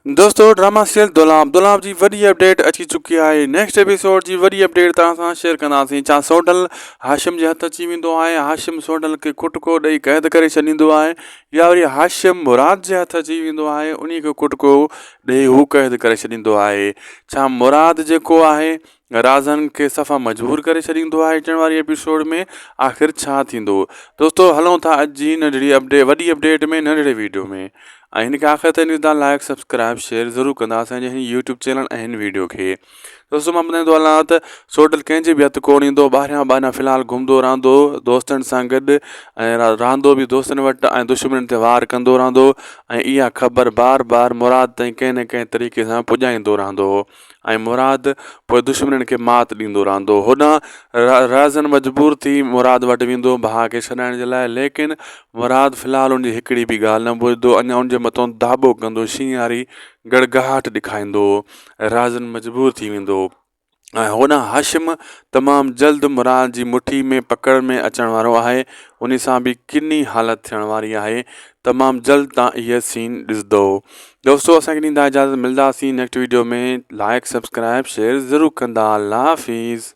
दोस्तों drama serial दुलाब जी वॾी update अची चुकी आहे। नेक्स्ट एपिसोड जी वॾी अपडेट तव्हां सां शेयर कंदासीं। छा सोडल हाशिम जे हथ अची वेंदो आहे, हाशिम सोडल खे कुटको ॾेई क़ैद करे छॾींदो आहे, या वरी हाशिम मुराद जे हथ अची वेंदो आहे, उन खे कुटको ॾेई हू क़ैद करे छॾींदो आहे। छा मुराद जेको आहे राज़न खे सफ़ा मजबूर करे छॾींदो आहे अचण वारी एपिसोड में? आख़िर छा थींदो? दोस्तों हलूं था अॼु जी नंढड़ी अपडेट वॾी अपडेट में नंढड़े वीडियो में। ऐं हिन खे आख़िर ताईं ॾिसंदा लाइक सब्सक्राइब शेयर ज़रूरु कंदा असांजे हिन यूट्यूब चैनल ऐं हिन वीडियो खे। दोस्तों मां ॿुधाईंदो हलां त सोडल कंहिंजे बि हथु कोन ईंदो, ॿाहिरियां ॿाहिरियां फ़िलहालु घुमंदो रहंदो दोस्तनि सां गॾु, ऐं रहंदो बि दोस्तनि वटि ऐं दुश्मन ते वार कंदो रहंदो। ऐं इहा ख़बर बार बार मुराद ताईं कंहिं न कंहिं तरीक़े सां पुॼाईंदो रहंदो हो, ऐं मुराद पोइ दुश्मन खे मात ॾींदो रहंदो। होॾां राज़न मजबूर थी मुराद वटि वेंदो भाउ खे छॾाइण जे लाइ, लेकिन मुराद फ़िलहालु उनजी हिकिड़ी बि ॻाल्हि न ॿुधंदो, अञा उनजे मथां दाबो कंदो, शींहारी गड़गड़ाहट ॾेखारींदो। राज़न मजबूर थी वेंदो ऐं होॾां हाशिम तमामु जल्द मुराद जी मुठी में पकड़ में अचण वारो आहे। उन सां बि किनी हालत थियण वारी आहे। तमामु जल्द तव्हां इहा सीन ॾिसंदो। दोस्तों असांखे ॾींदा इजाज़त, मिलंदासीं नेक्स्ट वीडियो में। लाइक सब्सक्राइब शेयर ज़रूरु कंदा। अल्लाह हाफ़िज़।